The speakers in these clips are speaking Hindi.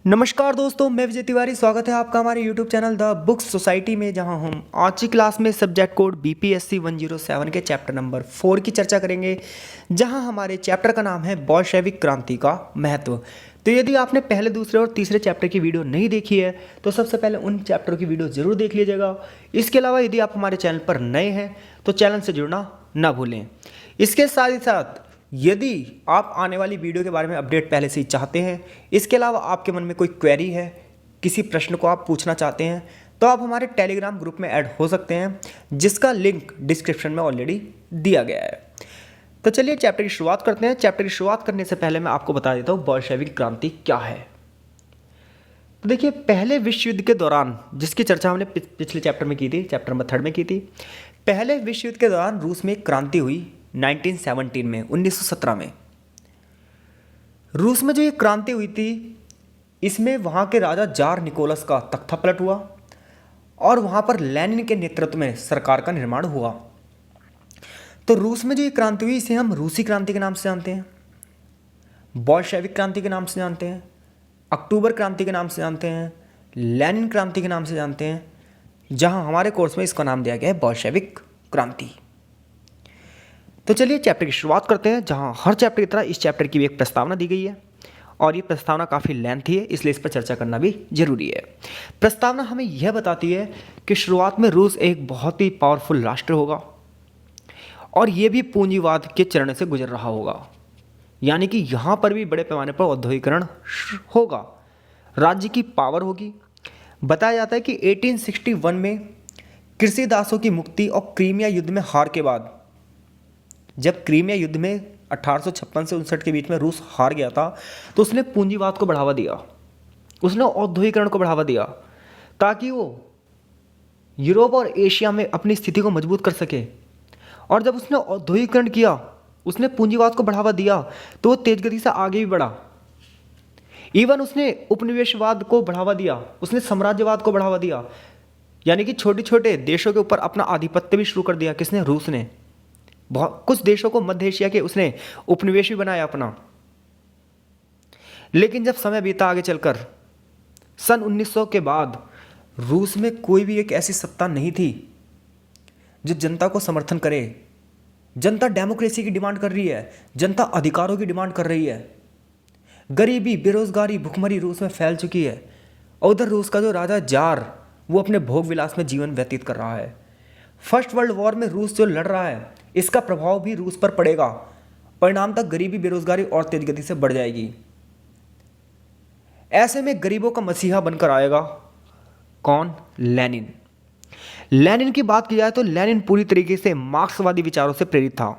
नमस्कार दोस्तों, मैं विजय तिवारी। स्वागत है आपका हमारे YouTube channel the books society में, जहां हम आज की क्लास में सब्जेक्ट कोड BPSC 107 के चैप्टर नंबर 4 की चर्चा करेंगे, जहां हमारे चैप्टर का नाम है बोल्शेविक क्रांति का महत्व। तो यदि आपने पहले, दूसरे और तीसरे चैप्टर की वीडियो नहीं देखी है तो सबसे पहले उन चैप्टरों की वीडियो जरूर देख लीजिएगा। इसके अलावा यदि आप हमारे चैनल पर नए हैं तो चैनल से जुड़ना ना भूलें। इसके साथ ही साथ यदि आप आने वाली वीडियो के बारे में अपडेट पहले से ही चाहते हैं, इसके अलावा आपके मन में कोई क्वेरी है, किसी प्रश्न को आप पूछना चाहते हैं, तो आप हमारे टेलीग्राम ग्रुप में ऐड हो सकते हैं, जिसका लिंक डिस्क्रिप्शन में ऑलरेडी दिया गया है। तो चलिए चैप्टर की शुरुआत करते हैं। चैप्टर की शुरुआत करने से पहले मैं आपको बता देता हूँ बोल्शेविक क्रांति क्या है। तो देखिए, पहले विश्व युद्ध के दौरान, जिसकी चर्चा हमने पिछले चैप्टर में की थी, चैप्टर नंबर 3 में की थी, पहले विश्व युद्ध के दौरान रूस में एक क्रांति हुई 1917 में, 1917 में। रूस में जो ये क्रांति हुई थी, इसमें वहाँ के राजा जार निकोलस का तख्ता पलट हुआ और वहाँ पर लेनिन के नेतृत्व में सरकार का निर्माण हुआ। तो रूस में जो ये क्रांति हुई, इसे हम रूसी क्रांति के नाम से जानते हैं, बोल्शेविक क्रांति के नाम से जानते हैं, अक्टूबर क्रांति के नाम से जानते हैं, लेनिन क्रांति के नाम से जानते हैं, जहाँ हमारे कोर्स में इसका नाम दिया गया है बोल्शेविक क्रांति। तो चलिए चैप्टर की शुरुआत करते हैं, जहां हर चैप्टर की तरह इस चैप्टर की भी एक प्रस्तावना दी गई है और ये प्रस्तावना काफ़ी लेंथी है, इसलिए इस पर चर्चा करना भी जरूरी है। प्रस्तावना हमें यह बताती है कि शुरुआत में रूस एक बहुत ही पावरफुल राष्ट्र होगा और ये भी पूंजीवाद के चरण से गुजर रहा होगा, यानी कि यहाँ पर भी बड़े पैमाने पर औद्योगिकरण होगा, राज्य की पावर होगी। बताया जाता है कि 1861 में कृषि दासों की मुक्ति और क्रीमिया युद्ध में हार के बाद, जब क्रीमिया युद्ध में 1856 से 59 के बीच में रूस हार गया था, तो उसने पूंजीवाद को बढ़ावा दिया, उसने औद्योगिकरण को बढ़ावा दिया, ताकि वो यूरोप और एशिया में अपनी स्थिति को मजबूत कर सके। और जब उसने औद्योगिकरण किया, उसने पूंजीवाद को बढ़ावा दिया, तो वो तेज गति से आगे भी बढ़ा। इवन उसने उपनिवेशवाद को बढ़ावा दिया, उसने साम्राज्यवाद को बढ़ावा दिया, यानी कि छोटे छोटे देशों के ऊपर अपना आधिपत्य भी शुरू कर दिया। किसने? रूस ने। बहुत कुछ देशों को मध्य एशिया के उसने उपनिवेश भी बनाया अपना। लेकिन जब समय बीता आगे चलकर, सन 1900 के बाद रूस में कोई भी एक ऐसी सत्ता नहीं थी जो जनता को समर्थन करे। जनता डेमोक्रेसी की डिमांड कर रही है, जनता अधिकारों की डिमांड कर रही है। गरीबी, बेरोजगारी, भुखमरी रूस में फैल चुकी है और उधर रूस का जो राजा जार, वो अपने भोग विलास में जीवन व्यतीत कर रहा है। फर्स्ट वर्ल्ड वॉर में रूस जो लड़ रहा है, इसका प्रभाव भी रूस पर पड़ेगा। परिणाम तक गरीबी, बेरोजगारी और तेज गति से बढ़ जाएगी। ऐसे में गरीबों का मसीहा बनकर आएगा कौन? लेनिन। लेनिन की बात की जाए तो लेनिन पूरी तरीके से मार्क्सवादी विचारों से प्रेरित था,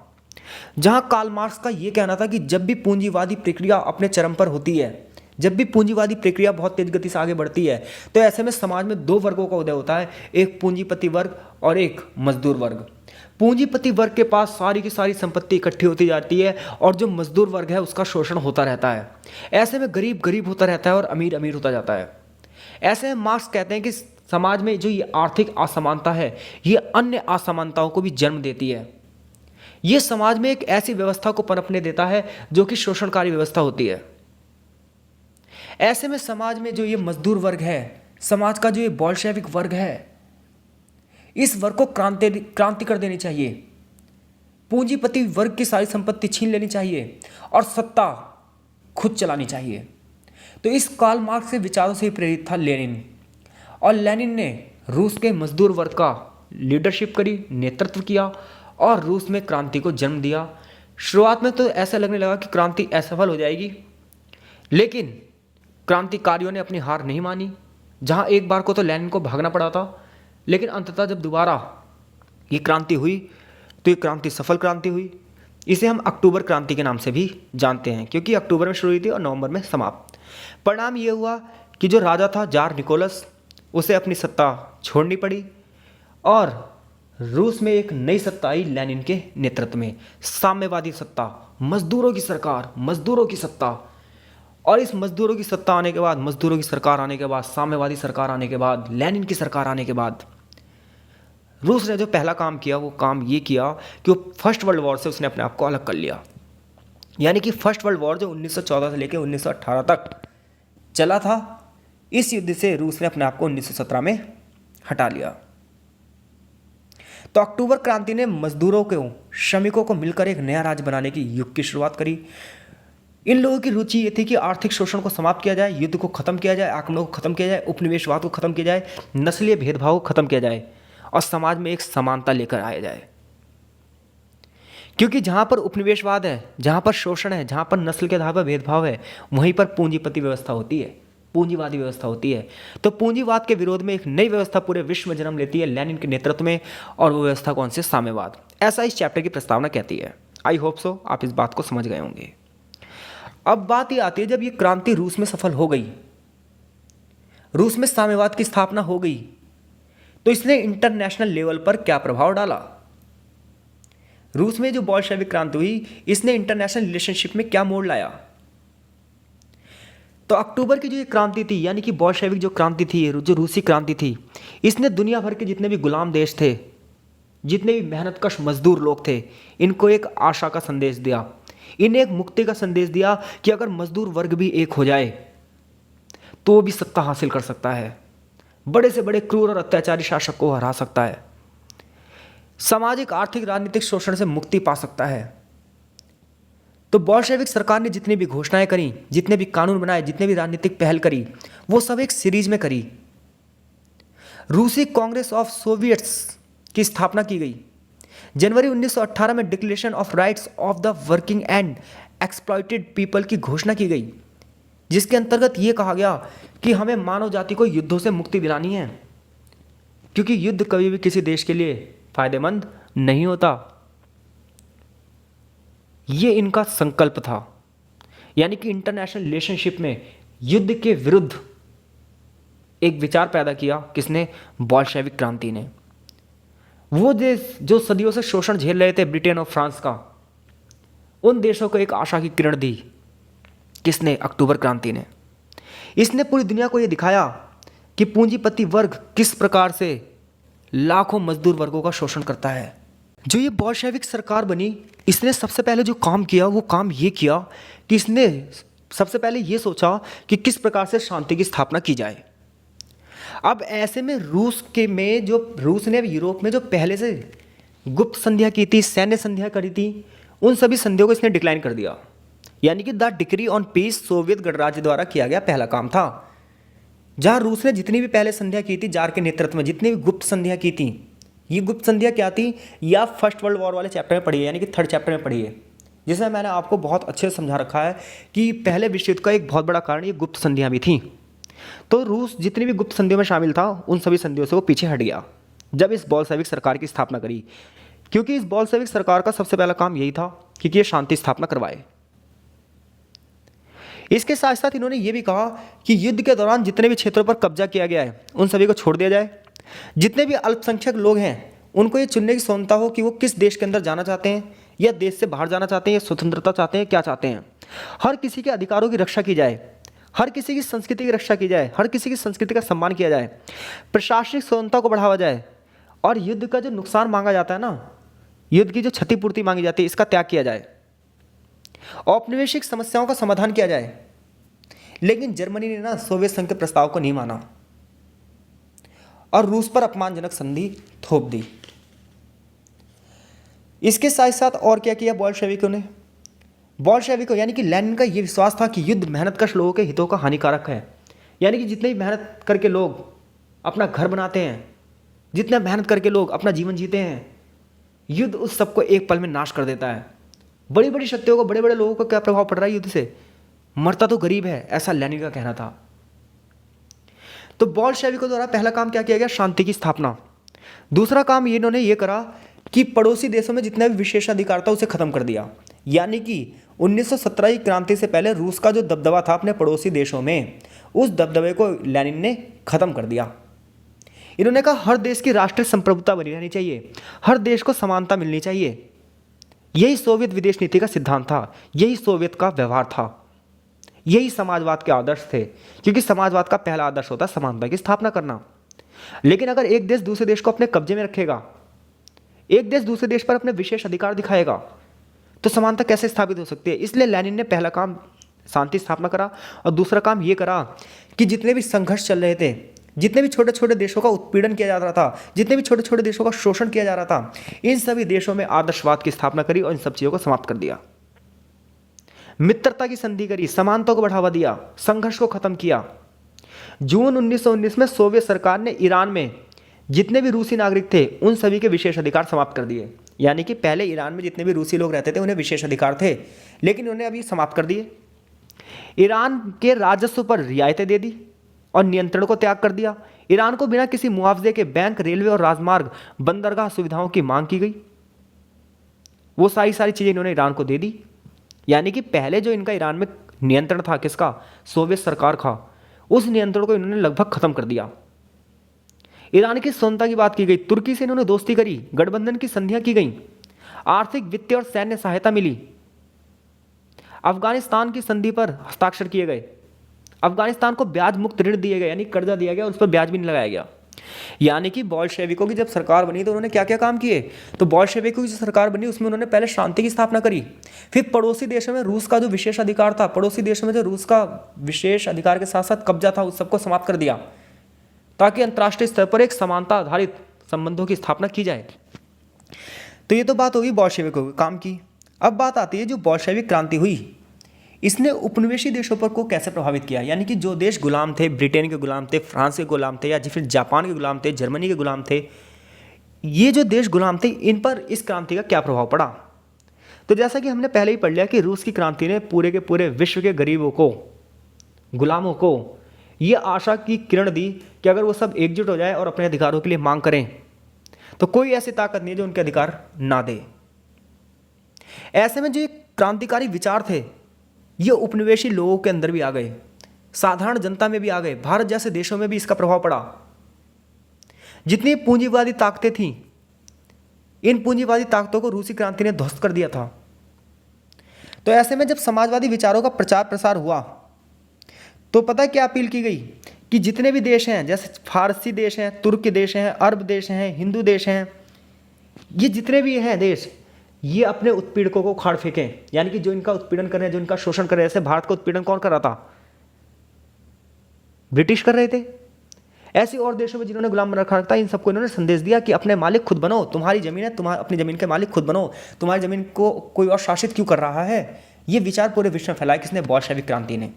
जहां कार्ल मार्क्स का यह कहना था कि जब भी पूंजीवादी प्रक्रिया अपने चरम पर होती है, जब भी पूंजीवादी प्रक्रिया बहुत तेज गति से आगे बढ़ती है, तो ऐसे में समाज में दो वर्गों का उदय होता है, एक पूंजीपति वर्ग और एक मजदूर वर्ग। पूंजीपति वर्ग के पास सारी की सारी संपत्ति इकट्ठी होती जाती है और जो मजदूर वर्ग है उसका शोषण होता रहता है। ऐसे में गरीब गरीब होता रहता है और अमीर अमीर होता जाता है। ऐसे में मार्क्स कहते हैं कि समाज में जो ये आर्थिक असमानता है, ये अन्य असमानताओं को भी जन्म देती है। ये समाज में एक ऐसी व्यवस्था को पनपने देता है जो कि शोषणकारी व्यवस्था होती है। ऐसे में समाज में जो ये मजदूर वर्ग है, समाज का जो ये बोल्शेविक वर्ग है, इस वर्ग को क्रांति कर देनी चाहिए। पूंजीपति वर्ग की सारी संपत्ति छीन लेनी चाहिए और सत्ता खुद चलानी चाहिए। तो इस कार्ल मार्क्स के विचारों से प्रेरित था लेनिन, और लेनिन ने रूस के मजदूर वर्ग का लीडरशिप करी, नेतृत्व किया और रूस में क्रांति को जन्म दिया। शुरुआत में तो ऐसा लगने लगा कि क्रांति असफल हो जाएगी, लेकिन क्रांतिकारियों ने अपनी हार नहीं मानी। जहां एक बार को तो लेनिन को भागना पड़ा था, लेकिन अंततः जब दोबारा ये क्रांति हुई तो ये क्रांति सफल क्रांति हुई। इसे हम अक्टूबर क्रांति के नाम से भी जानते हैं, क्योंकि अक्टूबर में शुरू हुई थी और नवंबर में समाप्त। परिणाम ये हुआ कि जो राजा था जार निकोलस, उसे अपनी सत्ता छोड़नी पड़ी और रूस में एक नई सत्ता आई लेनिन के नेतृत्व में, साम्यवादी सत्ता, मजदूरों की सरकार, मजदूरों की सत्ता। और इस मजदूरों की सत्ता आने के बाद, मजदूरों की सरकार आने के बाद, साम्यवादी सरकार आने के बाद, लेनिन की सरकार आने के बाद, रूस ने जो पहला काम किया वो काम ये किया कि वो फर्स्ट वर्ल्ड वॉर से उसने अपने आप को अलग कर लिया। यानी कि फर्स्ट वर्ल्ड वॉर जो 1914 से लेकर 1918 तक चला था। इस युद्ध से रूस ने अपने आप को 1917 में हटा लिया। तो अक्टूबर क्रांति ने मजदूरों को, श्रमिकों को मिलकर एक नया राज्य बनाने की युग की शुरुआत करी। इन लोगों की रुचि ये थी कि आर्थिक शोषण को समाप्त किया जाए, युद्ध को खत्म किया जाए, आक्रमणों को खत्म किया जाए, उपनिवेशवाद को खत्म किया जाए, नस्लीय भेदभाव को खत्म किया जाए और समाज में एक समानता लेकर आया जाए। क्योंकि जहां पर उपनिवेशवाद है, जहां पर शोषण है, जहां पर नस्ल के आधार पर भेदभाव है, वहीं पर पूंजीपति व्यवस्था होती है, पूंजीवादी व्यवस्था होती है। तो पूंजीवाद के विरोध में एक नई व्यवस्था पूरे विश्व में जन्म लेती है लेनिन के नेतृत्व में, और वो व्यवस्था कौन सी? साम्यवाद। ऐसा इस चैप्टर की प्रस्तावना कहती है। आई होप सो आप इस बात को समझ गए होंगे। अब बात ये आती है, जब ये क्रांति रूस में सफल हो गई, रूस में साम्यवाद की स्थापना हो गई, तो इसने इंटरनेशनल लेवल पर क्या प्रभाव डाला? रूस में जो बोल्शेविक क्रांति हुई, इसने इंटरनेशनल रिलेशनशिप में क्या मोड़ लाया? तो अक्टूबर की जो ये क्रांति थी, यानी कि बोल्शेविक जो क्रांति थी, जो रूसी क्रांति थी, इसने दुनिया भर के जितने भी गुलाम देश थे, जितने भी मेहनतकश मजदूर लोग थे, इनको एक आशा का संदेश दिया, इन्हें एक मुक्ति का संदेश दिया कि अगर मजदूर वर्ग भी एक हो जाए तो वो भी सत्ता हासिल कर सकता है, बड़े से बड़े क्रूर और अत्याचारी शासक को हरा सकता है, सामाजिक आर्थिक राजनीतिक शोषण से मुक्ति पा सकता है। तो बोल्शेविक सरकार ने जितनी भी घोषणाएं करी, जितने भी कानून बनाए, जितने भी राजनीतिक पहल करी, वो सब एक सीरीज में करी। रूसी कांग्रेस ऑफ सोवियट्स की स्थापना की गई। जनवरी 1918 में declaration of rights of the working and exploited people की घोषणा की गई, जिसके अंतर्गत ये कहा गया कि हमें मानव जाति को युद्धों से मुक्ति दिलानी है, क्योंकि युद्ध कभी भी किसी देश के लिए फायदेमंद नहीं होता। ये इनका संकल्प था। यानी कि इंटरनेशनल रिलेशनशिप में युद्ध के विरुद्ध एक विचार पैदा किया। किसने? बोल्शेविक क्रांति ने। वो देश जो सदियों से शोषण झेल रहे थे, ब्रिटेन और फ्रांस का, उन देशों को एक आशा की किरण दी। किसने? अक्टूबर क्रांति ने। इसने पूरी दुनिया को यह दिखाया कि पूंजीपति वर्ग किस प्रकार से लाखों मजदूर वर्गों का शोषण करता है। जो ये बोल्शेविक सरकार बनी, इसने सबसे पहले जो काम किया वो काम ये किया कि इसने सबसे पहले ये सोचा कि किस प्रकार से शांति की स्थापना की जाए। अब ऐसे में रूस ने यूरोप में जो पहले से गुप्त संधियां की थी, सैन्य संधियां करी थी, उन सभी संधियों को इसने डिक्लाइन कर दिया। यानी कि the decree on peace Soviet गणराज्य द्वारा किया गया पहला काम था। जहां रूस ने जितनी भी पहले संधियां की थी जार के नेतृत्व में, जितनी भी गुप्त संधियां की थी, ये गुप्त संधियां क्या थी, या फर्स्ट वर्ल्ड वॉर वाले चैप्टर में पढ़िए, यानी कि थर्ड चैप्टर में पढ़िए, जिसमें मैंने आपको बहुत अच्छे से समझा रखा है कि पहले विश्व युद्ध का एक बहुत बड़ा कारण ये गुप्त संधियां भी थी। तो रूस जितनी भी गुप्त संधियों में शामिल था, उन सभी संधियों से वो पीछे हट गया जब इस बोल्शेविक सरकार की स्थापना करी, क्योंकि इस बोल्शेविक सरकार का सबसे पहला काम यही था कि ये शांति स्थापना करवाए। इसके साथ साथ इन्होंने ये भी कहा कि युद्ध के दौरान जितने भी क्षेत्रों पर कब्जा किया गया है उन सभी को छोड़ दिया जाए। जितने भी अल्पसंख्यक लोग हैं उनको ये चुनने की स्वतंत्रता हो कि वो किस देश के अंदर जाना चाहते हैं, या देश से बाहर जाना चाहते हैं, या स्वतंत्रता चाहते हैं, क्या चाहते हैं। हर किसी के अधिकारों की रक्षा की जाए, हर किसी की संस्कृति की रक्षा की जाए, हर किसी की संस्कृति का सम्मान किया जाए, प्रशासनिक स्वतंत्रता को बढ़ावा जाए, और युद्ध का जो नुकसान मांगा जाता है ना, युद्ध की जो क्षतिपूर्ति मांगी जाती है, इसका त्याग किया जाए, औपनिवेशिक समस्याओं का समाधान किया जाए। लेकिन जर्मनी ने ना सोवियत संघ के प्रस्ताव को नहीं माना और रूस पर अपमानजनक संधि थोप दी। इसके साथ साथ और क्या किया बोल्शेविकों ने? बोल्शेविकों यानी कि लेनिन का यह विश्वास था कि युद्ध मेहनतकश लोगों के हितों का हानिकारक है। यानी कि जितने भी मेहनत करके लोग अपना घर बनाते हैं, जितना मेहनत करके लोग अपना जीवन जीते हैं, युद्ध उस सबको एक पल में नाश कर देता है। बड़ी बड़ी शक्तियों को, बड़े बड़े लोगों को क्या प्रभाव पड़ रहा है युद्ध से? मरता तो गरीब है, ऐसा लेनिन का कहना था। तो बोल्शेविकों द्वारा पहला काम क्या किया गया? शांति की स्थापना। दूसरा काम इन्होंने ये करा कि पड़ोसी देशों में जितना भी विशेषाधिकार था उसे खत्म कर दिया। यानी कि 1917 की क्रांति से पहले रूस का जो दबदबा था अपने पड़ोसी देशों में, उस दबदबे को लेनिन ने खत्म कर दिया। इन्होंने कहा हर देश की राष्ट्रीय संप्रभुता बनी रहनी चाहिए, हर देश को समानता मिलनी चाहिए। यही सोवियत विदेश नीति का सिद्धांत था, यही सोवियत का व्यवहार था, यही समाजवाद के आदर्श थे, क्योंकि समाजवाद का पहला आदर्श होता है समानता की स्थापना करना। लेकिन अगर एक देश दूसरे देश को अपने कब्जे में रखेगा, एक देश दूसरे देश पर अपने विशेष अधिकार दिखाएगा, तो समानता कैसे स्थापित हो सकती है? इसलिए लेनिन ने पहला काम शांति स्थापना करा। और दूसरा काम ये करा कि जितने भी संघर्ष चल रहे थे, जितने भी छोटे छोटे देशों का उत्पीड़न किया जा रहा था, जितने भी छोटे छोटे देशों का शोषण किया जा रहा था, इन सभी देशों में आदर्शवाद की स्थापना करी और इन सब चीज़ों को समाप्त कर दिया। मित्रता की संधि करी, समानता को बढ़ावा दिया, संघर्ष को खत्म किया। जून 1919 में सोवियत सरकार ने ईरान में जितने भी रूसी नागरिक थे उन सभी के विशेष अधिकार समाप्त कर दिए। यानी कि पहले ईरान में जितने भी रूसी लोग रहते थे उन्हें विशेष अधिकार थे, लेकिन उन्हें अभी समाप्त कर दिए। ईरान के राजस्व पर रियायतें दे दी और नियंत्रण को त्याग कर दिया। ईरान को बिना किसी मुआवजे के बैंक, रेलवे और राजमार्ग, बंदरगाह सुविधाओं की मांग की गई। वो सारी चीज़ें इन्होंने ईरान को दे दी। यानी कि पहले जो इनका ईरान में नियंत्रण था, किसका? सोवियत सरकार का, उस नियंत्रण को इन्होंने लगभग खत्म कर दिया। ईरान की स्वतंत्रता की बात की गई। तुर्की से इन्होंने दोस्ती करी, गठबंधन की संधियां की गई, आर्थिक, वित्तीय और सैन्य सहायता मिली। अफगानिस्तान की संधि पर हस्ताक्षर किए गए। अफगानिस्तान को ब्याज मुक्त ऋण दिए गए, यानी कर्जा दिया गया और उस पर ब्याज भी नहीं लगाया गया। यानी कि बोल्शेविकों की जब सरकार बनी तो उन्होंने क्या क्या काम किए? तो बोल्शेविकों की जो सरकार बनी उसमें उन्होंने पहले शांति की स्थापना करी, फिर पड़ोसी देशों में रूस का जो विशेष अधिकार था, पड़ोसी देशों में जो रूस का विशेष अधिकार के साथ साथ कब्जा था, उस सबको समाप्त कर दिया, ताकि अंतर्राष्ट्रीय स्तर पर एक समानता आधारित संबंधों की स्थापना की जाए। तो ये तो बात होगी बोल्शेविकों के काम की। अब बात आती है जो बोल्शेविक क्रांति हुई, इसने उपनिवेशी देशों पर को कैसे प्रभावित किया। यानी कि जो देश गुलाम थे, ब्रिटेन के गुलाम थे, फ्रांस के गुलाम थे, या फिर जापान के गुलाम थे, जर्मनी के गुलाम थे, ये जो देश गुलाम थे, इन पर इस क्रांति का क्या प्रभाव पड़ा? तो जैसा कि हमने पहले ही पढ़ लिया कि रूस की क्रांति ने पूरे के पूरे विश्व के गरीबों को, गुलामों को ये आशा की किरण दी कि अगर वो सब एकजुट हो जाए और अपने अधिकारों के लिए मांग करें तो कोई ऐसी ताकत नहीं है जो उनके अधिकार ना दे। ऐसे में जो ये क्रांतिकारी विचार थे ये उपनिवेशी लोगों के अंदर भी आ गए, साधारण जनता में भी आ गए, भारत जैसे देशों में भी इसका प्रभाव पड़ा। जितनी पूंजीवादी ताकतें थीं, इन पूंजीवादी ताकतों को रूसी क्रांति ने ध्वस्त कर दिया था। तो ऐसे में जब समाजवादी विचारों का प्रचार प्रसार हुआ तो पता क्या अपील की गई कि जितने भी देश हैं, जैसे फारसी देश हैं, तुर्क देश हैं, अरब देश हैं, हिंदू देश हैं, ये जितने भी हैं देश, ये अपने उत्पीड़कों को उखाड़ फेंकें। यानी कि जो इनका उत्पीड़न कर रहे हैं, जो इनका शोषण कर रहे हैं। जैसे भारत का उत्पीड़न कौन कर रहा था? ब्रिटिश कर रहे थे। ऐसे और देशों में जिन्होंने गुलाम रखा था, इन सबको इन्होंने संदेश दिया कि अपने मालिक खुद बनो, तुम्हारी जमीन है, तुम्हारी अपनी जमीन के मालिक खुद बनो, तुम्हारी जमीन को कोई और शासित क्यों कर रहा है? ये विचार पूरे विश्व में फैलाया किसने? बोल्शेविक क्रांति ने।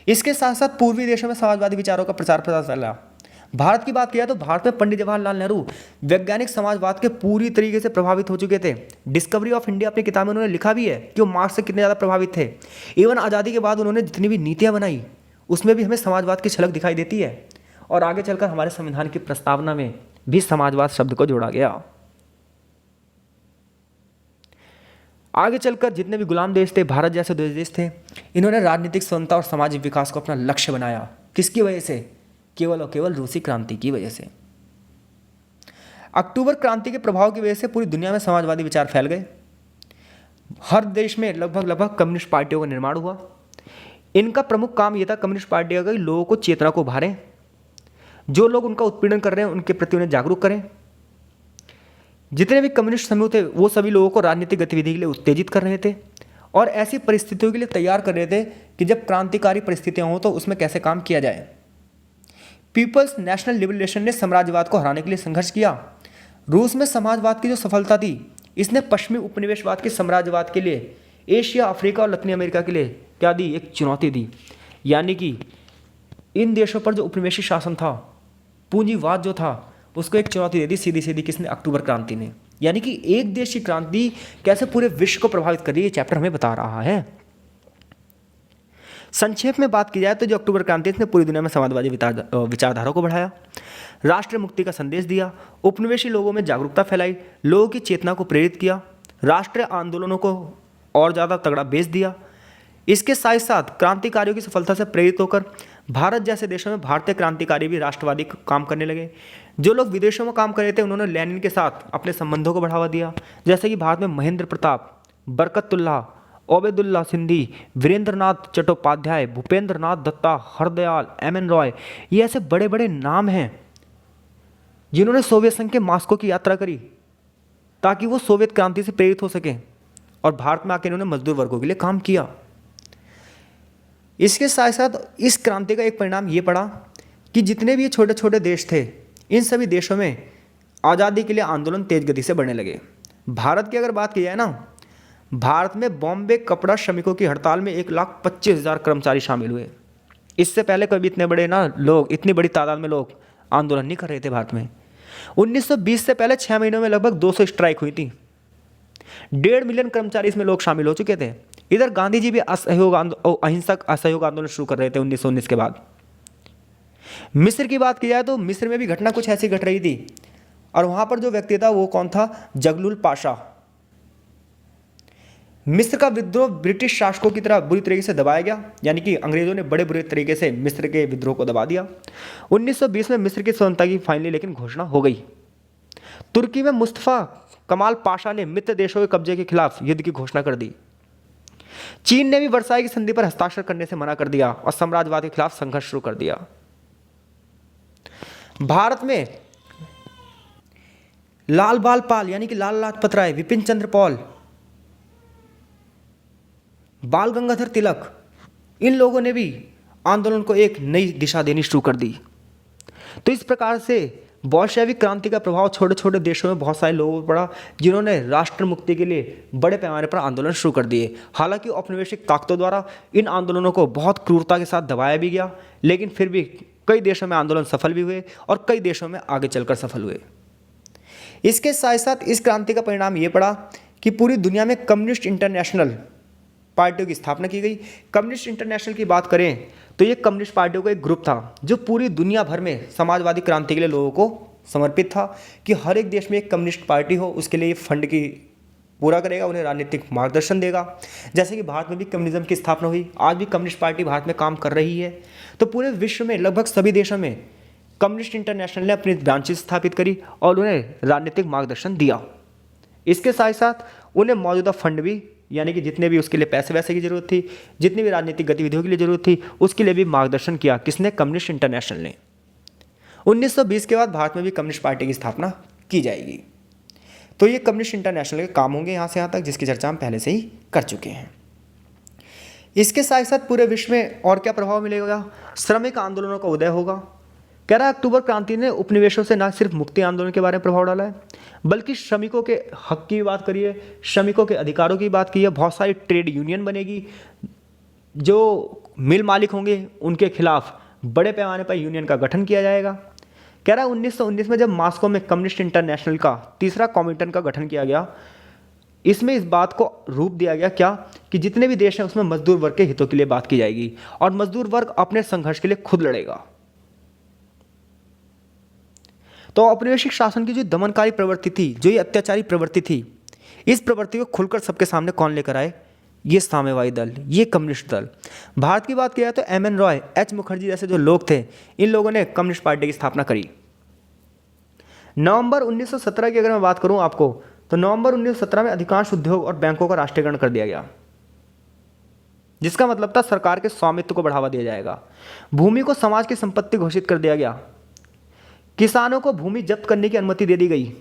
इसके साथ साथ पूर्वी देशों में समाजवादी विचारों का प्रचार प्रसार फैला। भारत की बात किया तो भारत में पंडित जवाहरलाल नेहरू वैज्ञानिक समाजवाद के पूरी तरीके से प्रभावित हो चुके थे। डिस्कवरी ऑफ इंडिया अपनी किताब में उन्होंने लिखा भी है कि वो मार्क्स से कितने ज़्यादा प्रभावित थे। इवन आज़ादी के बाद उन्होंने जितनी भी नीतियाँ बनाई उसमें भी हमें समाजवाद की झलक दिखाई देती है। और आगे चलकर हमारे संविधान की प्रस्तावना में भी समाजवाद शब्द को जोड़ा गया। आगे चलकर जितने भी गुलाम देश थे, भारत जैसे देश थे, इन्होंने राजनीतिक स्वतंत्रता और सामाजिक विकास को अपना लक्ष्य बनाया। किसकी वजह से? केवल और केवल रूसी क्रांति की वजह से। अक्टूबर क्रांति के प्रभाव की वजह से पूरी दुनिया में समाजवादी विचार फैल गए। हर देश में लगभग कम्युनिस्ट पार्टियों का निर्माण हुआ। इनका प्रमुख काम यह था, कम्युनिस्ट पार्टियों का, लोगों को चेतना को उभारें, जो लोग उनका उत्पीड़न कर रहे हैं उनके प्रति उन्हें जागरूक करें। जितने भी कम्युनिस्ट समूह थे वो सभी लोगों को राजनीतिक गतिविधि के लिए उत्तेजित कर रहे थे और ऐसी परिस्थितियों के लिए तैयार कर रहे थे कि जब क्रांतिकारी परिस्थितियां हों तो उसमें कैसे काम किया जाए। पीपल्स नेशनल लिबरेशन ने साम्राज्यवाद को हराने के लिए संघर्ष किया। रूस में समाजवाद की जो सफलता थी, इसने पश्चिमी उपनिवेशवाद के साम्राज्यवाद के लिए एशिया, अफ्रीका और लैटिन अमेरिका के लिए क्या दी? एक चुनौती दी। यानी कि इन देशों पर जो उपनिवेशी शासन था, पूंजीवाद जो था, उसको एक चुनौती दे दी सीधी सीधी। किसने? अक्टूबर क्रांति ने। यानी कि एक देश की क्रांति कैसे पूरे विश्व को प्रभावित कर रही है, ये चैप्टर हमें बता रहा है। संक्षेप में बात की जाए तो जो अक्टूबर क्रांति ने पूरी दुनिया में समाजवादी विचारधारा को बढ़ाया, राष्ट्रीय मुक्ति का संदेश दिया, उपनिवेशी लोगों में जागरूकता फैलाई, लोगों की चेतना को प्रेरित किया, राष्ट्रीय आंदोलनों को और ज़्यादा तगड़ा बेच दिया। इसके साथ साथ क्रांतिकारियों की सफलता से प्रेरित होकर भारत जैसे देशों में भारतीय क्रांतिकारी भी राष्ट्रवादी काम करने लगे। जो लोग विदेशों में काम कर रहे थे उन्होंने लेनिन के साथ अपने संबंधों को बढ़ावा दिया। जैसे कि भारत में महेंद्र प्रताप, बरकतुल्लाह, ओबेदुल्ला सिंधी, वीरेंद्रनाथ चट्टोपाध्याय, भूपेंद्र नाथ दत्ता, हरदयाल, एम.एन. रॉय, ये ऐसे बड़े बड़े नाम हैं जिन्होंने सोवियत संघ के मास्को की यात्रा करी ताकि वो सोवियत क्रांति से प्रेरित हो सकें और भारत में आकर इन्होंने मजदूर वर्गों के लिए काम किया। इसके साथ साथ इस क्रांति का एक परिणाम ये पड़ा कि जितने भी छोटे छोटे देश थे, इन सभी देशों में आज़ादी के लिए आंदोलन तेज गति से बढ़ने लगे। भारत की अगर बात की जाए ना, भारत में बॉम्बे कपड़ा श्रमिकों की हड़ताल में 1,25,000 कर्मचारी शामिल हुए। इससे पहले कभी इतने बड़े ना लोग, इतनी बड़ी तादाद में लोग आंदोलन नहीं कर रहे थे भारत में। 1920 से पहले 6 महीनों में लगभग 200 स्ट्राइक हुई थी। 1.5 मिलियन कर्मचारी इसमें लोग शामिल हो चुके थे। इधर गांधी जी भी अहिंसक असहयोग आंदोलन शुरू कर रहे थे 1919 के बाद। मिस्र की बात की जाए तो मिस्र में भी घटना कुछ ऐसी घट रही थी, और वहां पर जो व्यक्ति था वो कौन था? जगलुल पाशा। मिस्र का विद्रोह ब्रिटिश शासकों की तरह बुरी तरीके से दबाया गया, यानी कि अंग्रेजों ने बड़े बुरे तरीके से मिस्र के विद्रोह को दबा दिया। 1920 में मिस्र की स्वतंत्रता की फाइनली लेकिन घोषणा हो गई। तुर्की में मुस्तफा कमाल पाशा ने मित्र देशों के कब्जे के खिलाफ युद्ध की घोषणा कर दी। चीन ने भी वर्साई की संधि पर हस्ताक्षर करने से मना कर दिया और साम्राज्यवाद के खिलाफ संघर्ष शुरू कर दिया। भारत में लाल बाल पाल यानी कि लाल लाजपत राय, विपिन चंद्र पॉल, बाल गंगाधर तिलक, इन लोगों ने भी आंदोलन को एक नई दिशा देनी शुरू कर दी। तो इस प्रकार से बोल्शेविक क्रांति का प्रभाव छोटे छोटे देशों में बहुत सारे लोगों पर पड़ा, जिन्होंने राष्ट्र मुक्ति के लिए बड़े पैमाने पर आंदोलन शुरू कर दिए। हालांकि औपनिवेशिक ताकतों द्वारा इन आंदोलनों को बहुत क्रूरता के साथ दबाया भी गया, लेकिन फिर भी कई देशों में आंदोलन सफल भी हुए और कई देशों में आगे चलकर सफल हुए। इसके साथ साथ इस क्रांति का परिणाम ये पड़ा कि पूरी दुनिया में कम्युनिस्ट इंटरनेशनल पार्टियों की स्थापना की गई। कम्युनिस्ट इंटरनेशनल की बात करें तो ये कम्युनिस्ट पार्टियों का एक ग्रुप था जो पूरी दुनिया भर में समाजवादी क्रांति के लिए लोगों को समर्पित था कि हर एक देश में एक कम्युनिस्ट पार्टी हो, उसके लिए फंड की पूरा करेगा, उन्हें राजनीतिक मार्गदर्शन देगा। जैसे कि भारत में भी कम्युनिज्म की स्थापना हुई, आज भी कम्युनिस्ट पार्टी भारत में काम कर रही है। तो पूरे विश्व में लगभग सभी देशों में कम्युनिस्ट इंटरनेशनल ने अपनी ब्रांचेस स्थापित करी और उन्हें राजनीतिक मार्गदर्शन दिया। इसके साथ साथ उन्हें मौजूदा फंड भी, यानी कि जितने भी उसके लिए पैसे वैसे की जरूरत थी, जितनी भी राजनीतिक गतिविधियों के लिए जरूरत थी, उसके लिए भी मार्गदर्शन किया। किसने? कम्युनिस्ट इंटरनेशनल ने। 1920 के बाद भारत में भी कम्युनिस्ट पार्टी की स्थापना की जाएगी। तो ये कम्युनिस्ट इंटरनेशनल के काम होंगे यहाँ से यहाँ तक, जिसकी चर्चा हम पहले से ही कर चुके हैं। इसके साथ साथ पूरे विश्व में और क्या प्रभाव मिलेगा? श्रमिक आंदोलनों का उदय होगा। कह रहा है अक्टूबर क्रांति ने उपनिवेशों से न सिर्फ मुक्ति आंदोलन के बारे में प्रभाव डाला है, बल्कि श्रमिकों के हक की बात करिए, श्रमिकों के अधिकारों की बात की है। बहुत सारी ट्रेड यूनियन बनेगी, जो मिल मालिक होंगे उनके खिलाफ बड़े पैमाने पर यूनियन का गठन किया जाएगा। कह रहा है 1919 में जब मॉस्को में कम्युनिस्ट इंटरनेशनल का तीसरा कॉमिटन का गठन किया गया, इसमें इस बात को रूप दिया गया क्या कि जितने भी देश हैं उसमें मजदूर वर्ग के हितों के लिए बात की जाएगी और मजदूर वर्ग अपने संघर्ष के लिए खुद लड़ेगा। तो औपनिवेशिक शासन की जो दमनकारी प्रवृत्ति थी, जो ये अत्याचारी प्रवृत्ति थी, इस प्रवृत्ति को खुलकर सबके सामने कौन लेकर आए? ये साम्यवादी दल, ये कम्युनिस्ट दल। भारत की बात किया तो एम.एन. रॉय, एच. मुखर्जी जैसे जो लोग थे, इन लोगों ने कम्युनिस्ट पार्टी की स्थापना करी। नवंबर 1917 की अगर मैं बात करूं आपको, तो नवंबर 1917 में अधिकांश उद्योग और बैंकों का राष्ट्रीयकरण कर दिया गया, जिसका मतलब था सरकार के स्वामित्व को बढ़ावा दिया जाएगा। भूमि को समाज की संपत्ति घोषित कर दिया गया। किसानों को भूमि जब्त करने की अनुमति दे दी गई।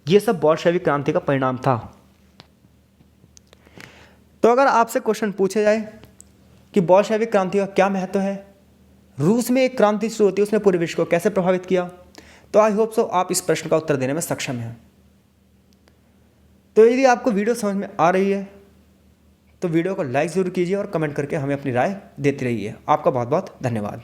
यह सब बोल्शेविक क्रांति का परिणाम था। तो अगर आपसे क्वेश्चन पूछे जाए कि बोल्शेविक क्रांति का क्या महत्व है, रूस में एक क्रांति शुरू होती है, उसने पूरे विश्व को कैसे प्रभावित किया, तो आई होप सो आप इस प्रश्न का उत्तर देने में सक्षम हैं। तो यदि आपको वीडियो समझ में आ रही है तो वीडियो को लाइक ज़रूर कीजिए और कमेंट करके हमें अपनी राय देते रहिए। आपका बहुत बहुत धन्यवाद।